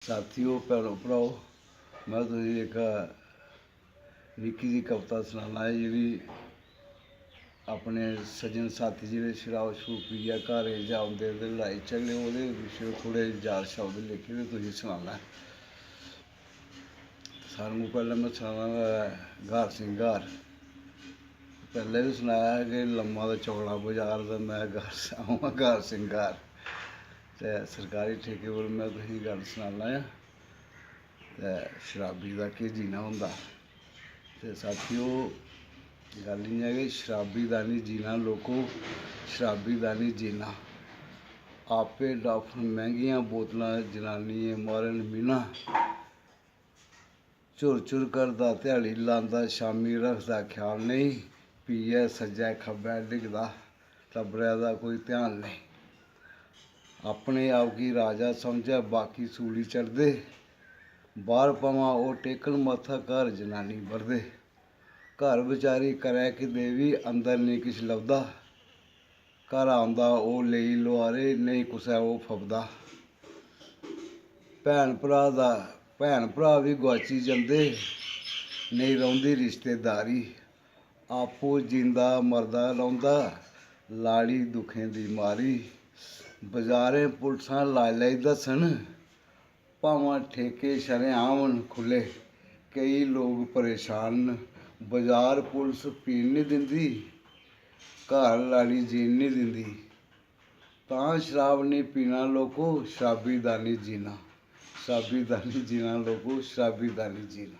साथियों भैनों भराओ, मैं तुझे एक निक्की जी कविता सुनाना है जी। अपने सज्जन साथी जिहड़े शराब शरूब पीइयै घर जाते ते लड़ाई झगड़े ओहदे पिछे थोड़े चार शब्द लिखे ते तुसें सुनाना है। सारें कोला पैह्लें मैं सुनाना घार सिंगार। पैह्लें भी सुनाया कि लम्मा ते चौड़ा बाजार ते मैं घार सिंगार ते सरकारी ठेके पर मैं तुसेंगी गल्ल सनाना है ते शराबी दा केह् जीना होंदा। ते साथियों गल इ'यां कि शराबी दा नहीं जीना लोको, शराबी दा नहीं जीना। आपे डाफन मैंह्गियां बोतलां जनानियें मारन मीना। झुर झुर करदा ध्याड़ी लांदा शामीं रखदा ख्याल नहीं। पीयै सज्जै खब्बै डिगदा टब्बरै दा कोई ध्यान नहीं। अपने आप गी राजा समझै बाकी सूली चढ़दे। बाह्र भामां ओह् टेकन मत्था घर जनानी बरदे। घर बेचारी करै किते बी अंदर नेईं किश लभदा। घर आंदा ओह् लेई लोआरे नेईं कुसै ओह् फबदा। भैन भ्रा बी गोआची जंदे नेईं रौंह्दी रिश्तेदारी। आपूं जींदा मरदा रौंह्दा लाड़ी दुखें दी मारी। बजारें पुलसां लाई दस्सन भामां ठेके शरेआम न खु'ल्ले। केईं लोग परेशान न बजार पुलस पीन निं दिंदी। घर लाड़ी जीन निं दिंदी। तां शराब निं पीना लोको, शराबी दा निं जीना। शराबी दा निं जीना लोको, शराबी दा निं जीना।